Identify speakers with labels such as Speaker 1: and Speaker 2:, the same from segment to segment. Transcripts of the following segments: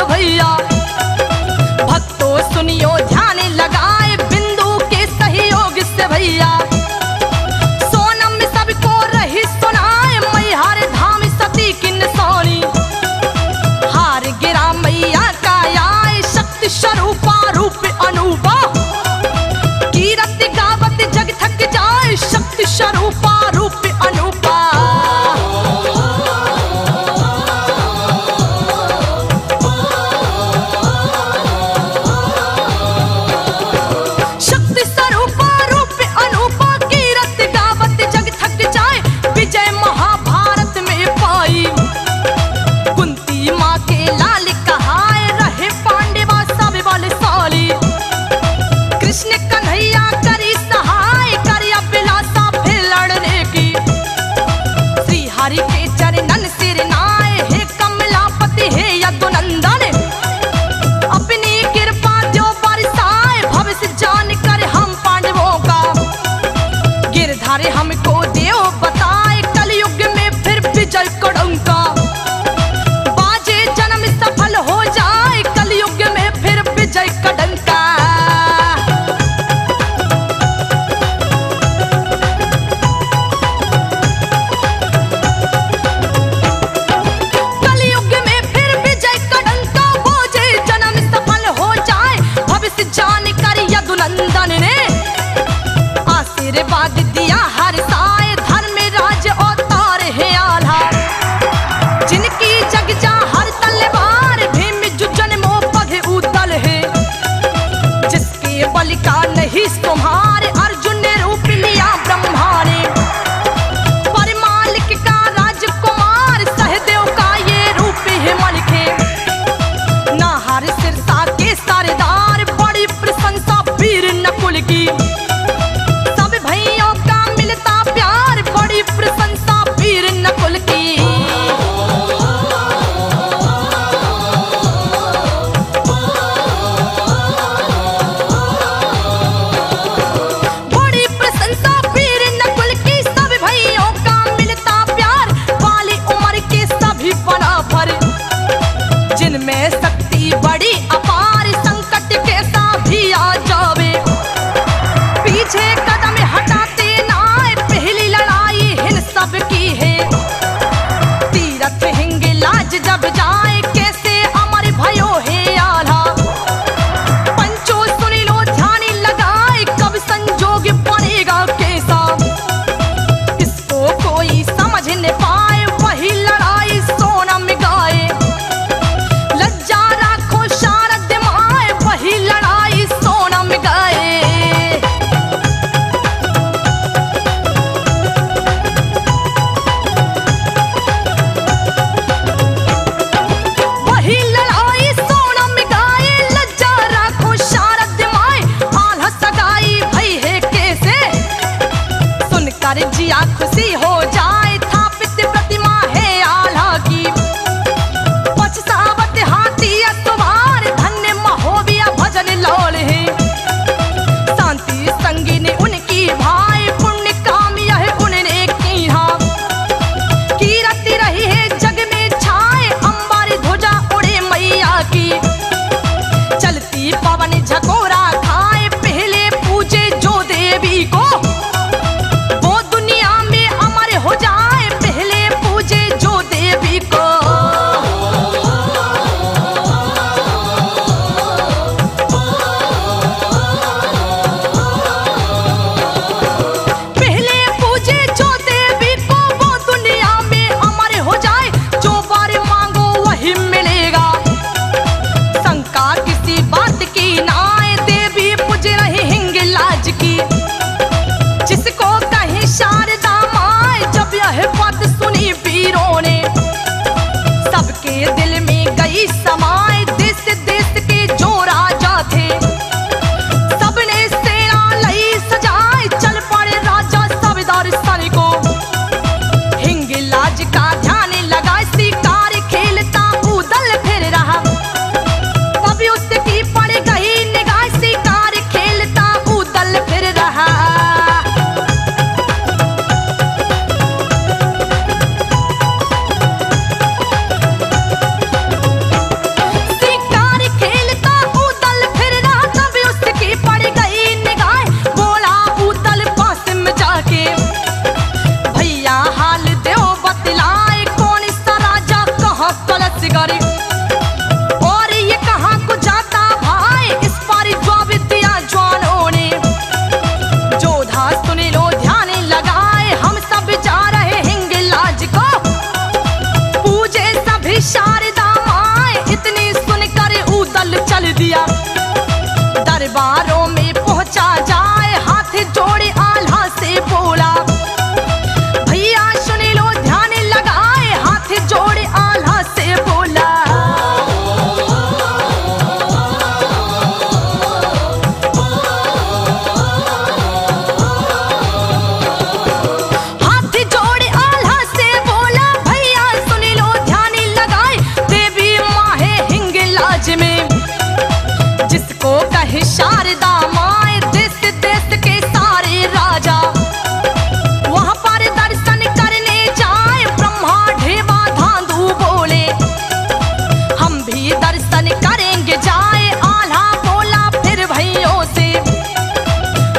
Speaker 1: भैया भक्तों सुनियो ध्यान लगाए बिंदु के सहयोग से भैया सोनम में सबको रही सुनाए मैहर धाम सती की निशानी हार गिरा मैया का आए शक्ति स्वरूपा रूप अनूपा कीरत गावत जग थक जाए शक्ति स्वरूपा रूप अनूपा लाल कहाए रहे पांडवा सब वाले दिया। दरबारों में पहुंचा जाए हाथ जोड़े आल्हा से बोला, भैया सुन लो ध्यान लगाए, हाथ जोड़े आल्हा से बोला। हाथ जोड़े आल्हा से बोला, भैया सुन लो ध्यान लगाए, देवी माँ है हिंगलाज में, जिसको कहे शारदा माए, देश देश के सारे राजा। वहां पर दर्शन करने जाए, ब्रह्मा ढेवा धांधु बोले, हम भी दर्शन करेंगे जाए। आल्हा बोला फिर भैयों से,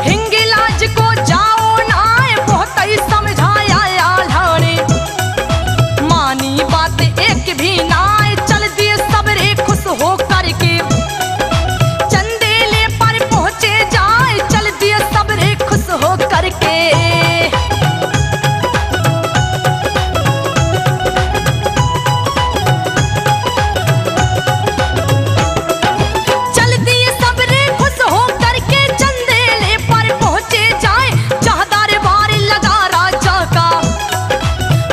Speaker 1: हिंगलाज को जाओ ना, बहुत ही समझाया आल्हा ने, मानी बात एक भी ना, चल दिए सबरे खुश हो करके, चंदेले पर पहुंचे जाए, चल दिए सबरे खुश हो करके। चल दिए सबरे खुश हो करके, चंदेले पर पहुंचे जाए, जहां दरबार लगा राजा का।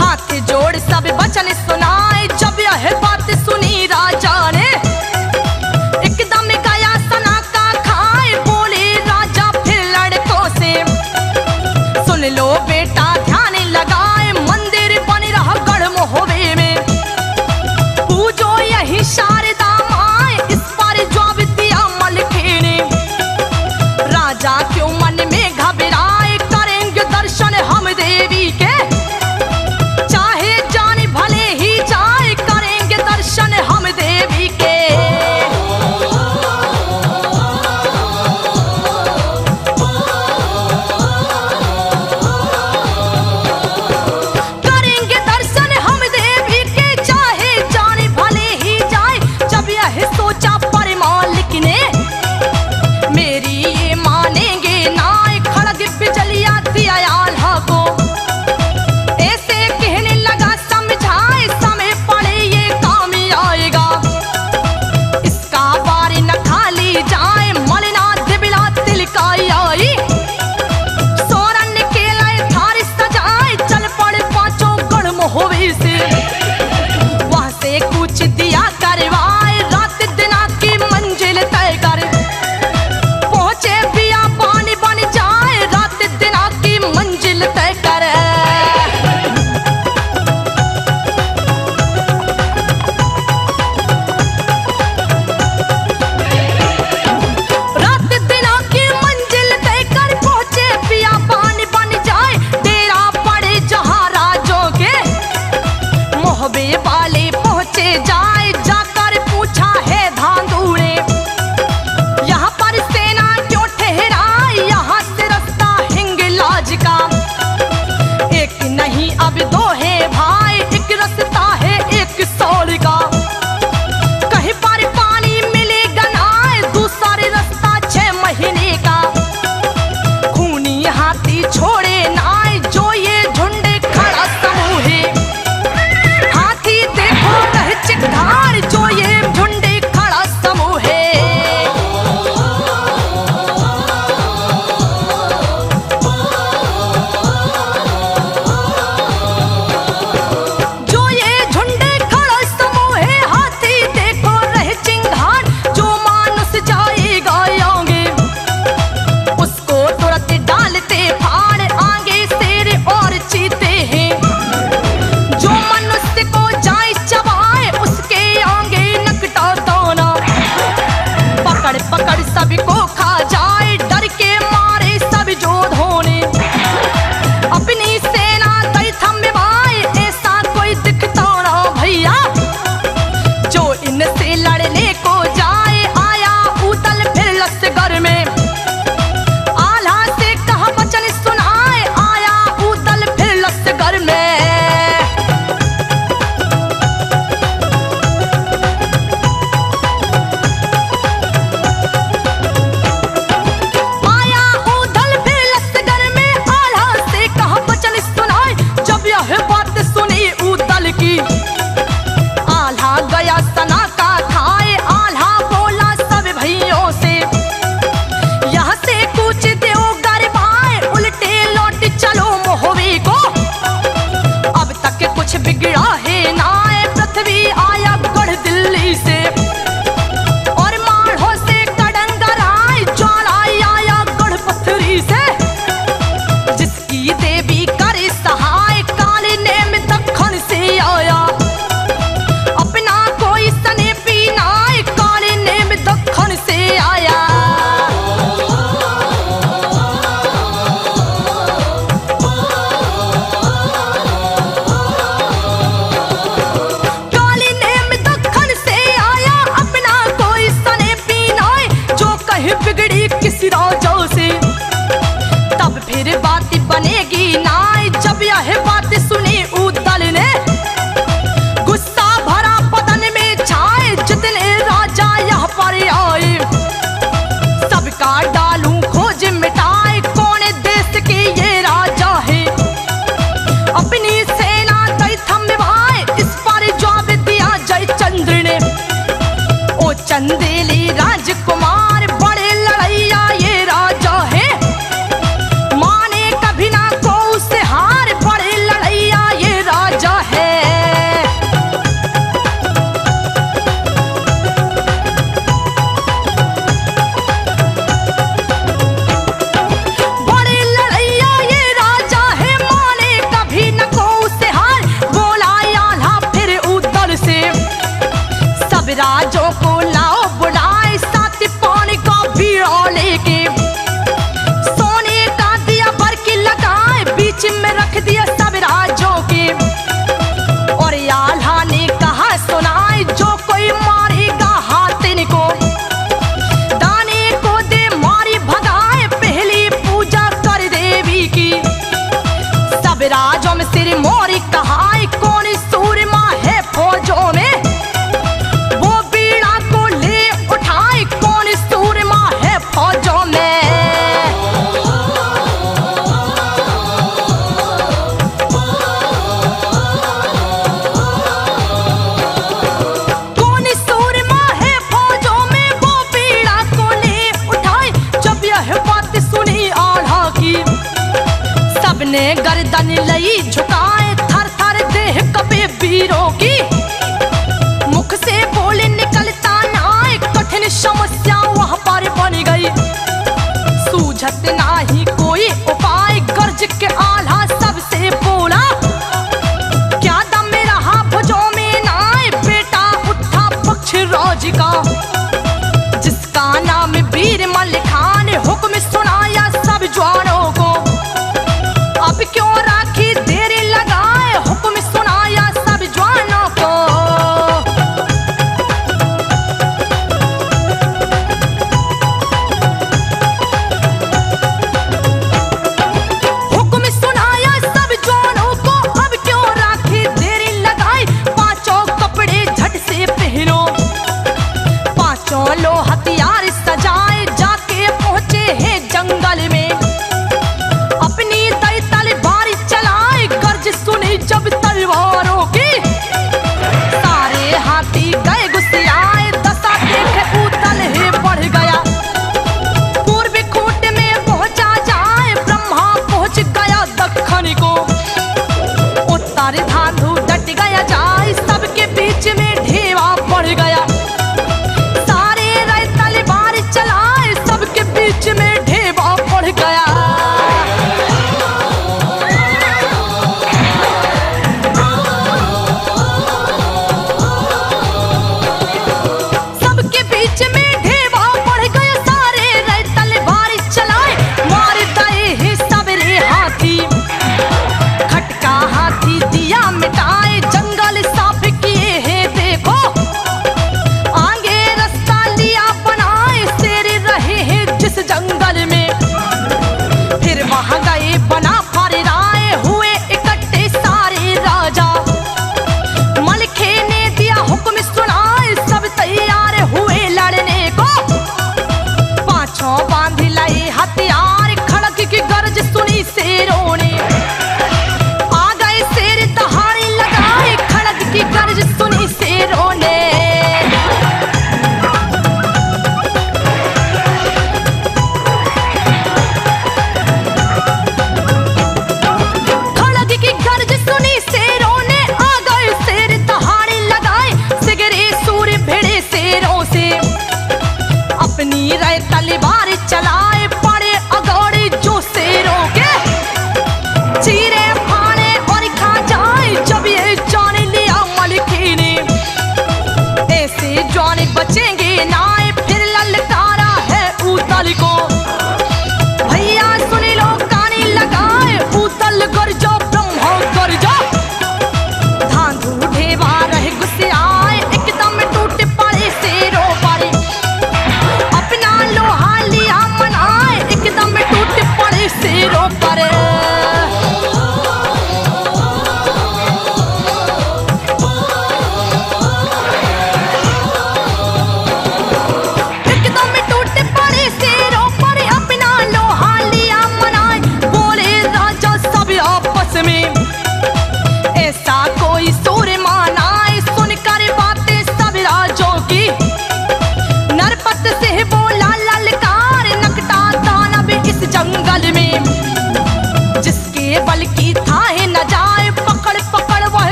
Speaker 1: हाथ जोड़ सब वचन सुनाए, जब यह बात सुनी राजा ने, एकदम गया सना का खाए, बोले राजा फिर लड़कों से, सुन लो बेटा ध्यान लगाए, मंदिर बन रहा गढ़ मोहबे में, पूजो यही शारदा माए, इस पर जवाब दिया मलखे ने। राजा क्यों मन में घबराए, करेंगे दर्शन हम देवी के, चाहे जान भले ही जाए, करेंगे दर्शन हम देवी के। करेंगे दर्शन हम देवी के, चाहे जान भले ही जाए। जब यह सोचा पर मालिक ने, मेरी ये मानेंगे ना, खड़ग बिजलिया दिया आल्हा को, ऐसे कहने लगा समझाए, समय पड़े ये काम आएगा, इसका बार न खाली जाए, मलना दिबला तिलकाई आई, सोरन के लय थार सजाए, चल पड़े पांचों गढ़ मोहबे से, वहां से कुछ दिया करवाए, रात दिना की मंजिल तय कर, पहुंचे पिया पानी बन जाए, रात दिना की मंजिल तय कर। रात दिना की मंजिल तय कर, पहुंचे पिया पानी बन जाए, डेरा पड़े जहां राजों के, मोहबे वाले पहुंचे जाए, जाकर पूछा है धांधु ने, यहाँ पर सेना क्यों ठहराई, यहाँ से रास्ता हिंगलाज का, एक नहीं अब दो है भाई, एक रास्ता है एक सौल का, कहीं पर पानी मिलेगा ना, दूसरा रास्ता 6 महीने का, खूनी हाथी छोड़े ना, जो ये झुंड खड़ा समूह है, हाथी देखो रह चिकधार, जो ये झुंड खड़ा समूह है। जो ये झुंड खड़ा समूह है, हाथी देखो रह चिंगार, जो मानुस जाएगा आगे, उसको तुरंत डालते फाड़, आगे शेर और चीते हैं, जो मनुष्य को जाए चबाए, उसके आगे नकटा दाना, पकड़ पकड़ सबको खा जाए, डर के मारे सब जोधों ने, अपनी सेना दई थम्बाए, ऐसा कोई दिखता ना भैया, जो इनसे लड़ने को जाए, आया उतल फिर लश्कर में, आल्हा से कहा वचन सुनाए, आया उतल फिर लश्कर में। की आल्हा गया सना का खाए, आल्हा चंदेली राजकुमार बड़े लड़ैया ये राजा है, माने कभी ना को उसे हार, बड़े लड़ैया ये राजा है। बड़े लड़ैया ये राजा है, माने कभी न को उसे हार, बोला आल्हा फिर उधर से सब राजों को लाओ बुलाए, साथ पानी का बीड़ा लेके सोने का दिया भर के लगाए, बीच में रख दिया सब राजों के। और आल्हा ने कहा सुनाए, जो कोई मारेगा हाथिन को दाने को दे मारी भगाए, पहली पूजा कर देवी की। सब राजों में सिर मोरी कहाए, कौन सूरमा है फौजों में, फौजों में। कौन सूरमा है फौजों में, वो पीड़ा को ले उठाए। जब यह बात सुनी आल्हा की, सबने गर्दन लई झुकाए, थर थर देह कपे वीरों की। मुख से बोले निकलता ना, कठिन समस्या वहां पर बन गई, सूझत नाही कोई उपाय। गर्ज के आल्हा सबसे बोला, क्या दम रहा भुजों में नाय, बेटा उठा पक्ष राज का, जिसका नाम वीर मलिखान, हुक्म सुनाया सब जवानों को। अब क्यों राखी देरी लगाए, हुक्म सुनाया सब जवानों को। लो हथियार सजाए, जाके पहुंचे हैं जंगल में, अपनी दई तलवार चलाए। गर्ज सुनी जब तलवारों की, सारे हाथी गए गुस्सियाए, दशा देखे उतल ही बढ़ गया। पूर्वी खूंट में पहुंचा जाए, ब्रह्मा पहुंच गया दक्षिण को, उत्तर धांधु डट गया जाए, सबके बीच में ढेवा बढ़ गया। सबके बीच में ढेवा पड़ गया। सबके बीच में ढेवा पड़ गया, सारे रे तलवार चलाए, मार दए ही सबरे हाथी। खटका हाथी दिया मिटाए, जंगल साफ किए हैं देखो, आगे रास्ता लिया बनाए, शेर रहे हैं जिस जंगल में। फिर वहां गए बना फारे राय, हुए इकट्ठे सारे राजा, मलिखे ने दिया हुक्म सुनाए, सब तैयार हुए लड़ने को। पांचों बांध लाए हथियार, खड़क की गर्ज सुनी शेरों ने, आ गए शेर दहाड़ी लगाए, खड़क की गर्ज सुनी शेरों ने। अपनी राय तलवार चलाए, पड़े अगौड़े जो शेरों के, चीरे फाड़े और खा जाए। जब ये जान लिया मलिकी ने, ऐसे जान बचेंगे नाए, फिर ललकारा है उतल को। भैया सुन लो कानी लगाए, उतल गरजो ब्रह्मा गरजो, धांधु ढेवा रहे गुस्सियाए, एकदम टूट पड़े शेरों पर, अपना लोहा लिया मनाए, एकदम टूट पड़े शेरों पर।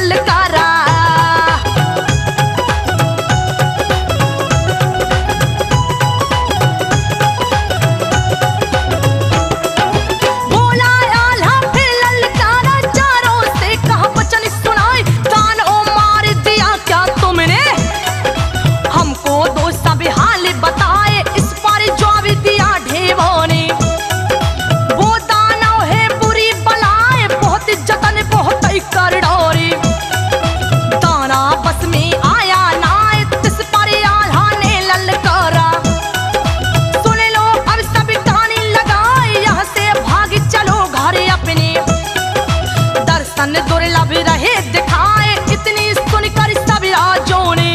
Speaker 1: ललकारा। बोला आल्हा फिर ललकारा, चारों से कहा वचन सुनाए, तान ओ मार दिया क्या तुमने, हमको दो सब हाल बताए। इस पर जवाब दिया ढेबों ने, वो दानव है बुरी बलाए, बहुत जतन बहुत ही कर डोरी। दाना बस में आया ना, तिस पर आल्हा ने ललकारा। सुन लो अब सब कान लगाए, यहाँ से भाग चलो घर अपने। दर्शन दुर्लभ रहे दिखाए, इतनी सुनकर सब राजों ने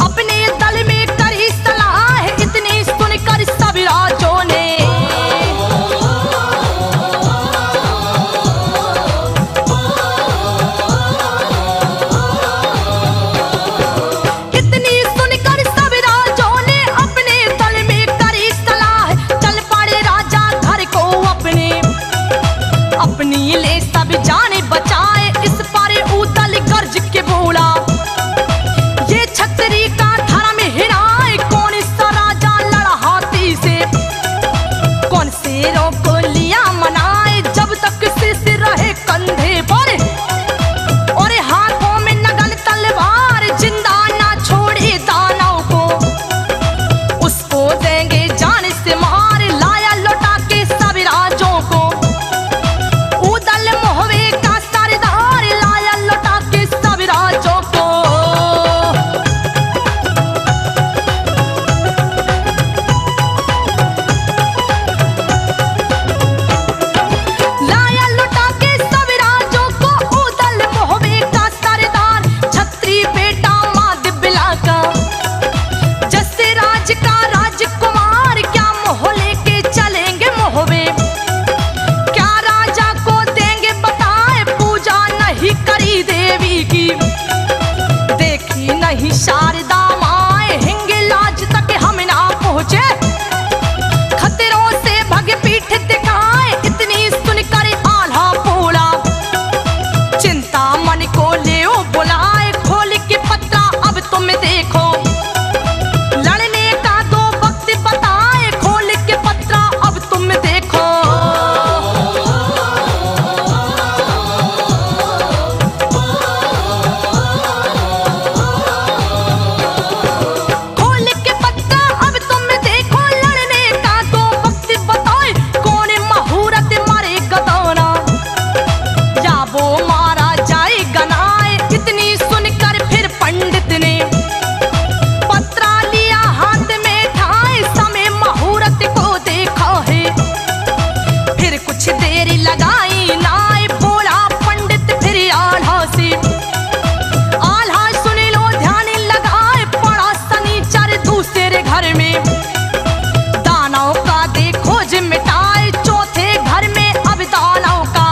Speaker 1: अपने दल में करी सलाह, इतनी सुनकर सब राजों ने। इतनी सुनकर सब राजों ने अपने दल में करी सलाह, चल पड़े राजा घर को अपने। अपनी ले सब जाने बचाए, इस पर उदल गर्ज के बोला, ये छतरी का धर्म हिराए, कौन सा राजा लड़ा हाथी से, कौन शेरों को लिया मनाए, जब तक सिर रहे कंधे पर और हाथों में नगन तलवार, जिंदा ना छोड़े दानव को, उसको देंगे जान से मार। लाया लौटा के सब राजों को, उदल मोहवे का सरदार, लाया लौटा के सब राजों को। लाया लौटा के सब राजों को, उदल मोहवे का सरदार, छत्री बेटा माँ दिबला का, जैसे राज का राजकुमार, क्या मोह लेके चलेंगे मोहवे, क्या राजा को देंगे बताए, पूजा नहीं करी देवी की, देखी नहीं शारदा माए, हिंगलाज तक हम ना पहुँचे, खतरों से भग पीठ दिखाए, इतनी सुनकर आल्हा बोला, चिंता मन को ले बुलाए, खोल के पत्रा अब तुम देखो, लड़ने का दो वक्त बताए, खोल के पत्रा अब तुम देखो। खोल के पत्रा अब तुम देखो, लड़ने का दो वक्त बताए, कौन मुहूर्त मारे गदौना, या वो मारा जाए गनाए। इतनी सुनकर फिर पंडित ने पत्रा लिया हाथ में ठाए, समय मुहूर्त को देखा है, फिर कुछ देर लगाई नाए, बोला पंडित फिर आल्हा से, आल्हा सुन लो ध्यान लगाए, पड़ा शनिचर दूसरे घर में, दानव का देखो ज मिटाए, चौथे घर में अब दानव का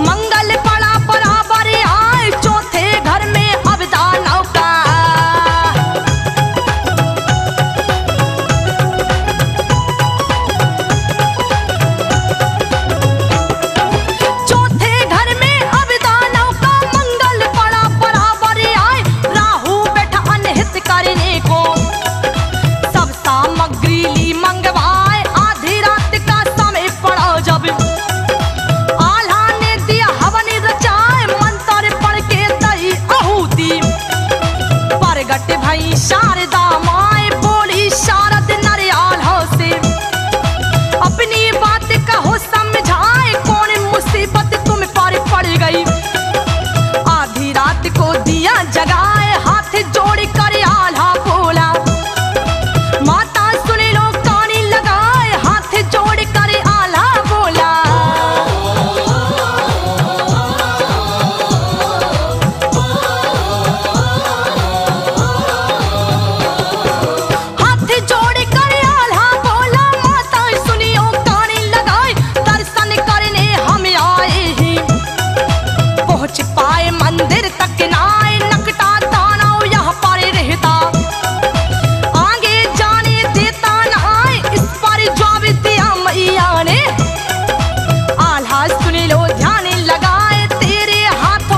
Speaker 1: मंगल पड़ा बराबर आए, चौथे घर में अब दानव का। चौथे घर में अब दानव का मंगल पड़ा बराबर आए, राहु बैठा अनहित करने को, सब सामग्री ली मंगवाए, आधी रात का समय पड़ा जब, आल्हा ने दिया हवन रचाए, मंत्र पढ़ के दई आहुति, प्रगट भई शारदा माए, बोली शारद नर आल्हा से, अपनी बात कहो समझाए, कौन मुसीबत तुम पर पड़ गई, आधी रात को दिया जगाए, हाथ जोड़ कर आल्हा बोला, माता सुन लो कान लगाए, हाथ जोड़ कर आल्हा बोला। हाथ जोड़ कर आल्हा बोला, माता सुनियो कान लगाए, दर्शन करने हम आए हैं, पहुँच पाए मंदिर तक नाए, नकटा दानव यहाँ पर रहता, आगे जाने देता नाए, इस पर जवाब दिया मैया ने, आल्हा सुन लो ध्यान लगाए, तेरे हाथ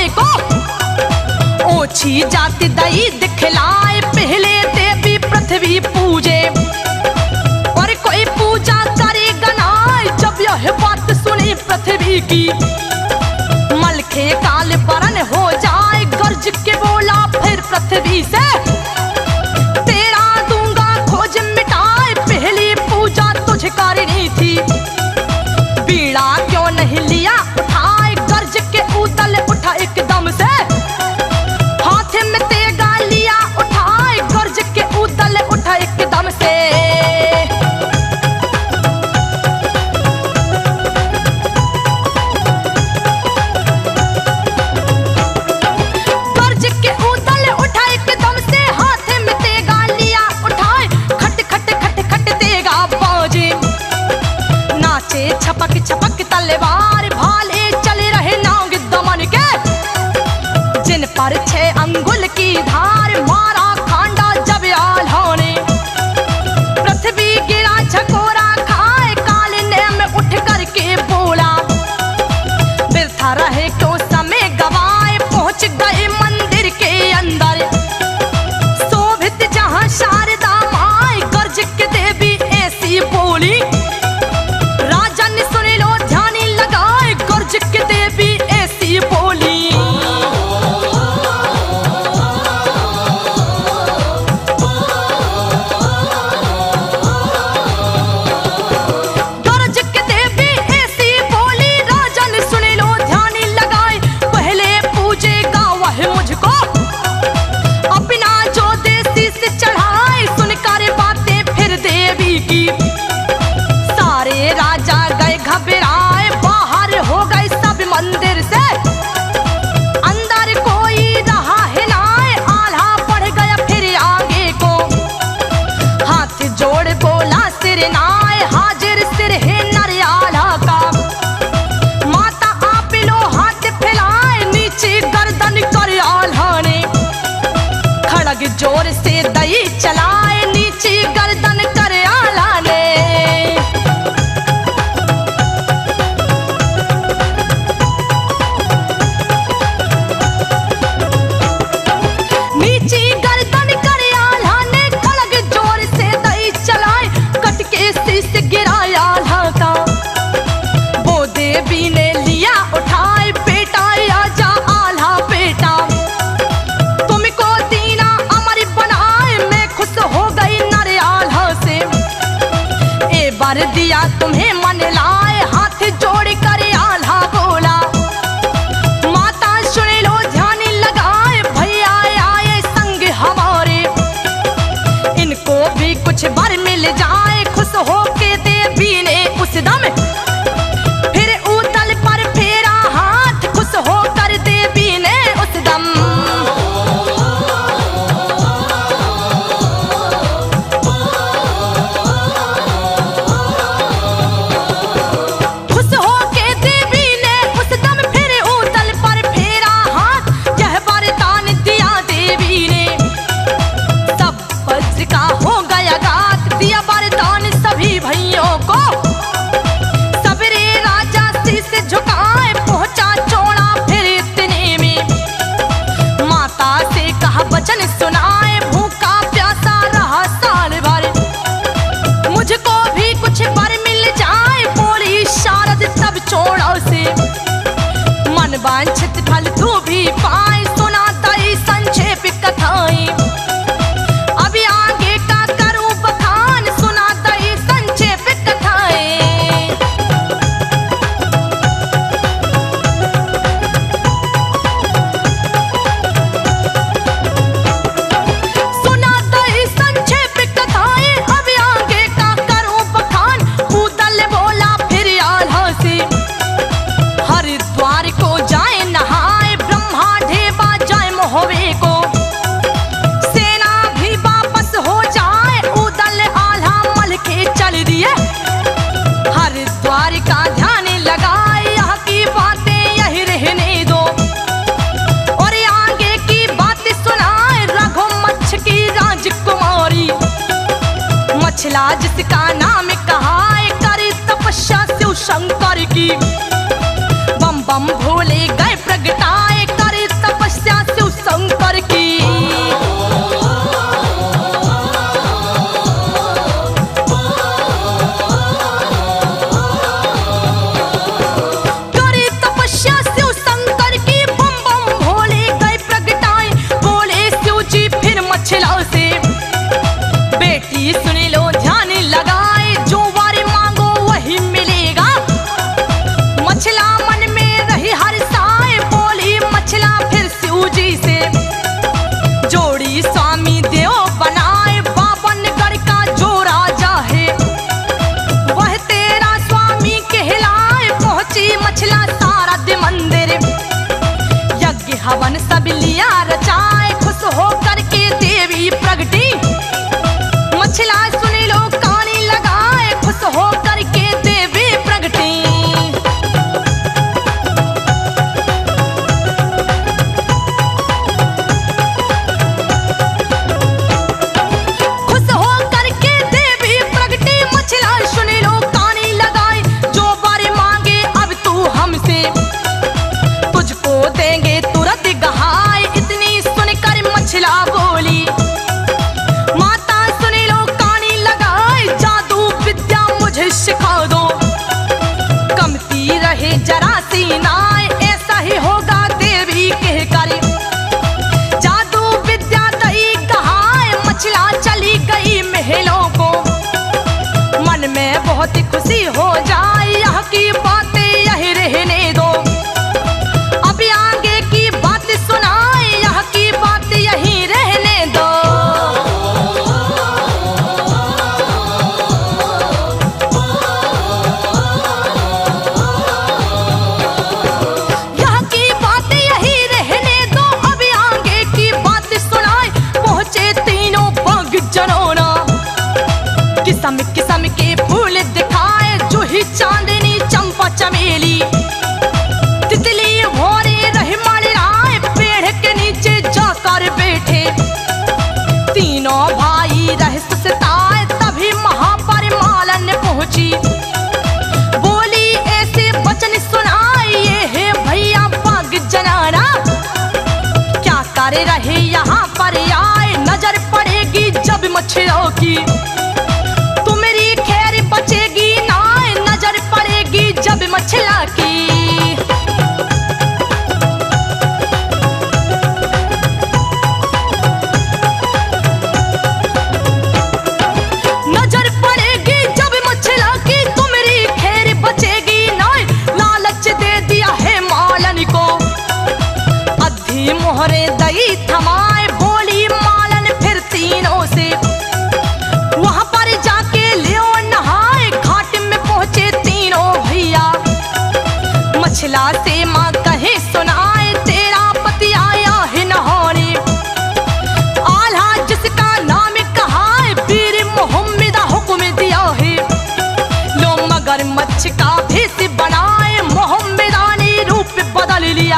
Speaker 1: गाय को ओछी जाति दई दिखलाए, पहले देवी पृथ्वी पूजे और कोई पूजा करेगा ना जब यह बात सुनी पृथ्वी की। मलखे काल बरन हो जाए, गर्ज के बोला फिर पृथ्वी से, तेरा दूंगा खोज मिटाए, पहली पूजा तुझे करनी थी। बीड़ा क्यों नहीं लिया उठाए, गर्ज के उदल उठा एकदम से, हाथ में तेगा लिया उठाए, गर्ज के उदल उठा एकदम से। गर्ज के उदल उठा एकदम से, हाथ में तेगा लिया उठाए, खट खट खट खट तेगा बाजे, नाचे छपक छपक तलवार, भाले चले रहे नाग दमन के, जिन पर 6 अंगुल की धार, मारा खांडा जब आल्हा ने, पृथ्वी गिरा झकोरा खाए, काल ने में उठ करके बोला, बिरथा रहे क्यों समय गवाए, पहुंच गए मंदिर के अंदर, शोभित जहां शारदा माए, गर्ज के देवी ऐसी बोली, राजन सुन लो ध्यान लगाए, गर्ज के देवी ऐसी बोली। गर्ज के देवी ऐसी बोली, राजन सुन लो ध्यान लगाए, पहले पूजेगा वह मुझको, अपना जो देसी से चढ़ाए, सुनकर बातें फिर देवी की। सारे राजा गए घबराए, बाहर हो गए सब मंदिर से, अंदर कोई रहा हिलाए, आल्हा बढ़ गया फिर आगे को, हाथ जोड़ बोला सिर नाए, हाजिर सिर है नर आल्हा का, माता आप लो हाथ फैलाए, नीचे गर्दन कर आल्हा ने, खड़ग जोर से दई चलाए, नीचे गर्दन कर आल्हा ने। नीची गर्दन कर आल्हा ने, खड़ग जोर से दई चलाए, कट के शीश गिराया आल्हा का, वो देवी ने लिया उठाए, बेटा आजा आल्हा बेटा, तुमको दीना अमर बनाए, मैं खुश हो गई नर आल्हा से, ए बार दिया तुम्हें मन लाए, हाथ जोड़ कर आल्हा बोला, माता सुन लो ध्यान लगाए, भैया आए संग हमारे, इनको भी कुछ बर मिल जाए, खुश हो के देवी ने उस दम फिर उदल पर फेरा हाथ, खुश होकर देवी ने उस दम। खुश होके देवी ने उस दम फिर उदल पर फेरा हाथ, यह वरदान दिया देवी ने, सब वज्र का हो गया घात, दिया वरदान सभी भैयों को, सबरे राजा शीश झुकाए, पहुंचा चौड़ा फिर इतने में, माता से कहा वचन सुनाए, भूखा प्यासा रहा साल भर, मुझको भी कुछ बर मिल जाए, बोली शारद तब चौड़ा से, मन वांछित फल तू भी पाए, सुना दई संक्षेप कथाएं, अभी आगे का करूं बखान, सुना दई संक्षेप कथाएं। सुना दई संक्षेप कथाएं, अभी आगे का करूं बखान, उदल बोला फिर आल्हा से, हरिद्वार को जाए नहाए, हवन सब लिया रचाए, खुश हो करके देवी प्रगटी। मछला सुनी लो कानी लगाए, खुश हो करके देवी प्रगटी। खुश हो करके देवी प्रगटी, मछला सुनी लो कानी लगाए। जो बारे मांगे अब तू हमसे, तुझको देंगे तुरंत गहाए। इतनी सुनकर मछला बोली, माता सुनी लो कानी लगाए, जादू विद्या मुझे सिखा दो। कमती रहे जरा सी नाय, ऐसा ही होगा देवी कह कर। जादू विद्या दई गहाए, मछला चली गई महलों को। मन में बहुत खुशी हो जाए, यह की बातें यही रहने दो। अब आगे की बात सुनाए, यह की बात यही रहने दो। यह की बात यही रहने दो, अब आगे की बात सुनाए। पहुंचे तीनों बाग जनोना, किस्म किस्म के फूल दिखाए। जूही चांदनी चंपा चमेली, तितली भोरे रहमान राय, पेड़ के नीचे जाकर बैठे। तीनों भाई रहस्य सताए, तभी महापरिमालन पहुंची। बोली ऐसे वचन सुनाए, ये है भैया बाग जनाना। क्या कर रहे यहाँ पर आए, नजर पड़ेगी जब मछलियों की। तुम्हारी खैर बचेगी ना, नजर पड़ेगी जब मछला की। नजर पड़ेगी जब मछला की, तुम्हारी खैर बचेगी ना। लालच दे दिया है मालन को, अद्धी मोहरे दई थमाए। बोली मालन फिर तीनों से, वहां पर जाके लियो नहाए। घाट में पहुंचे तीनों भैया, मछला से माँ कहे सुनाए। तेरा पति आया है नहाने, आल्हा जिसका नाम कहा है, वीर मोहम्मद हुक्म दिया है। लो मगरमच्छ का भेष बनाए, मोहम्मदा ने रूप बदल लिया।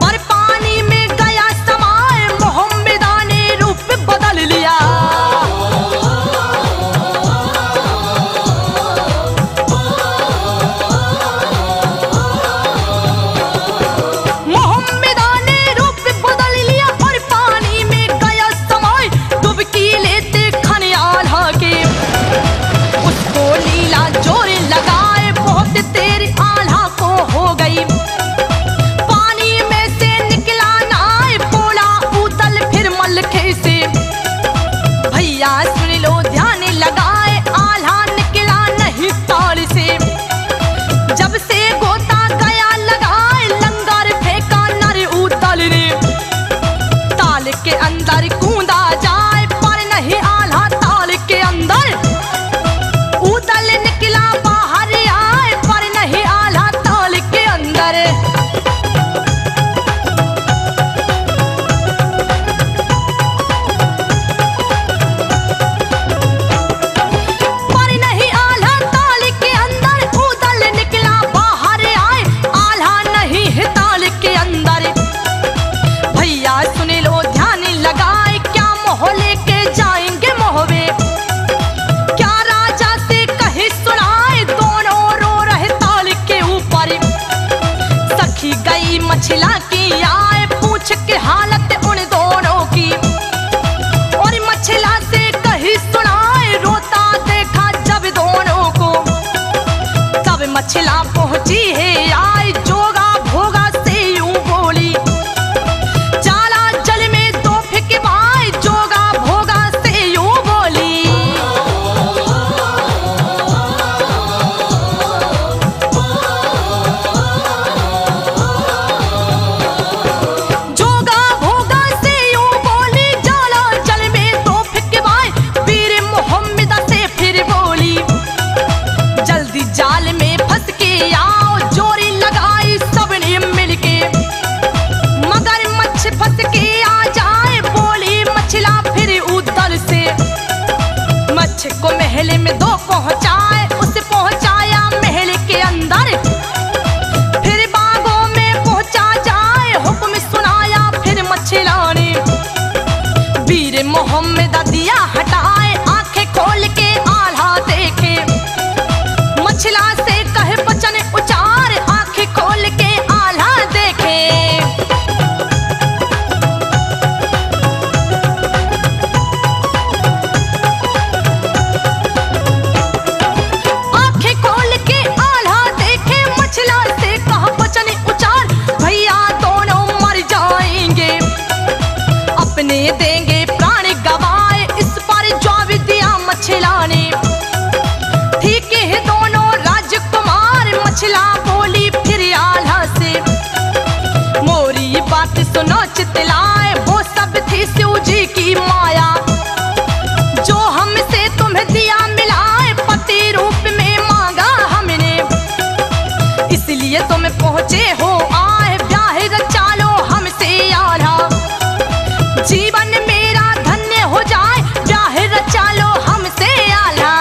Speaker 1: पर पानी में गया समा, पहुँचाए उसे पहुँचाया महल के अंदर, फिर बागों में पहुँचा जाए हुक्म सुनाया फिर मछला ने। वीर मोहम्मद दिया हटाए आंखें खोल के आल्हा देखे, मछला से कहे वचन उचार आंखें खोल के आल्हा देखे। आंखें खोल के आल्हा देखे मछला से कहा वचन उचार, भैया दोनों मर जाएंगे अपने देंगे प्राण गवाए, इस पर जवाब दिया मछला ने। ठीक है दोनों राजकुमार, मछला बोली फिर आल्हा से, मोरी बात सुनो चितलाए वो सब थी शिव जी की माया, जो हमसे तुम्हें दिया मिलाए पति रूप में मांगा हमने, इसलिए तुम पहुँचे हो आए ब्याह रचा लो हमसे आल्हा, जीवन मेरा धन्य हो जाए ब्याह रचा लो हमसे आल्हा।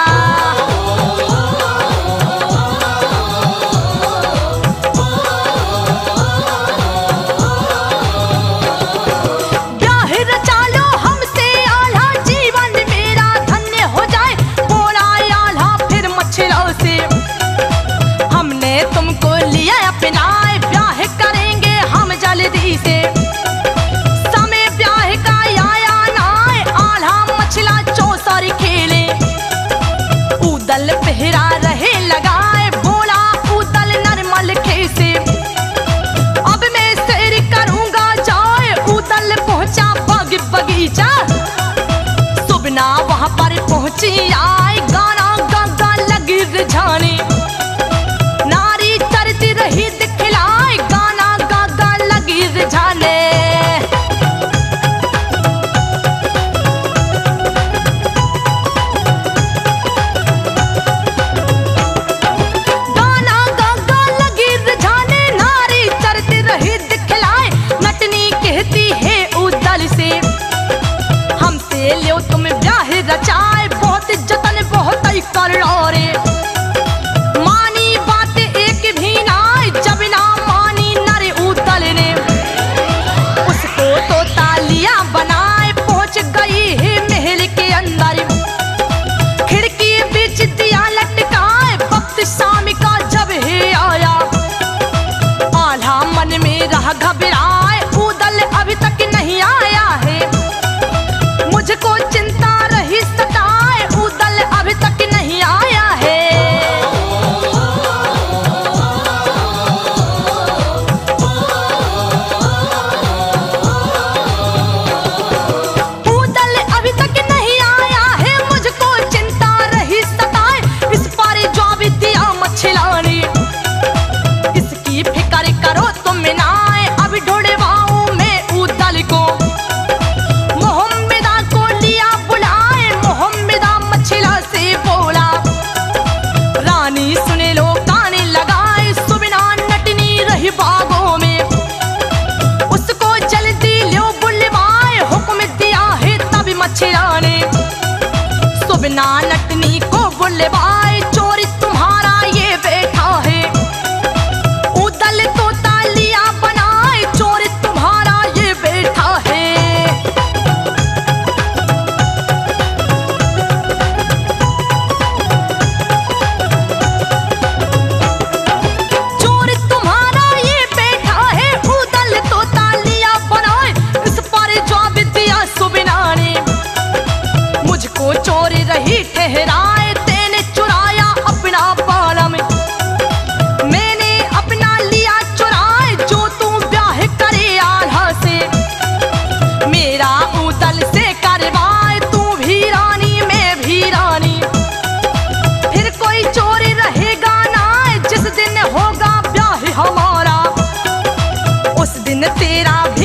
Speaker 1: ब्याह रचा लो हमसे आल्हा, जीवन मेरा धन्य हो जाए, बोला आल्हा फिर मछलों से, हमने तुमको लिया अपनाए ब्याह करेंगे हम जल्दी से, समय ब्याह का आया नाए आल्हा मछला चौसर खेले, उदल पहरा रहे लगाए बोला उदल नरमल खेसे, अब मैं सैर करूंगा जाए, उदल पहुंचा बाग बगीचा, सुबना वहां पर पहुंची आए गाना गागा लगी रिझाने, नारी चरती रही दिखलाए गाना गागा लगी रिझाने। गाना गागा लगी रिझाने नारी चरती रही दिखलाए, नटनी कहती है उदल से, हमसे लियो तुम ब्याह रचाए, बहुत जतन बहुत ही कर रे, मानी बात एक भी नाय, जब ना मानी नर उदल ने, उसको तो तालियां बनाए पहुंच गई है महल के अंदर, खिड़की बीच दिया लटकाए वक्त शाम का जब है आया, आल्हा मन में रह घबराए उदल अभी तक नहीं आया है, मुझको चिंता रही सताए उदल अभी तक नहीं आया है। उदल अभी तक नहीं आया है, मुझको चिंता रही सताए, इस पर जवाब दिया मछला ने, इसकी फिक्र करो तुम नाए, अभी ढूंढवाऊं मैं उदल को, मोहम्मदा को लिया बुलाए, मोहम्मदा मछला से बोला, रानी सुने लो कान लगाए, सुबना नटनी रही बागों में, उसको जल्दी लो बुलवाए हुक्म दिया है तब मछला ने, सुबना नटनी को बुलवाए, चोर तुम्हारा ये बैठा है, उदल तो तालियां बनाए, चोर तुम्हारा ये बैठा है। चोर तुम्हारा ये बैठा है, उदल तो तालियां बनाए, इस पर जवाब दिया सुबना ने, मुझको चोर रही ठहराए, तेने चुराया अपना बालम, मैंने अपना लिया चुराए, जो तू ब्याह करे आल्हा से, मेरा उदल से करवाए, तू भी रानी मैं भी रानी, फिर कोई चोर रहेगा ना, जिस दिन होगा ब्याह हमारा, उस दिन तेरा भी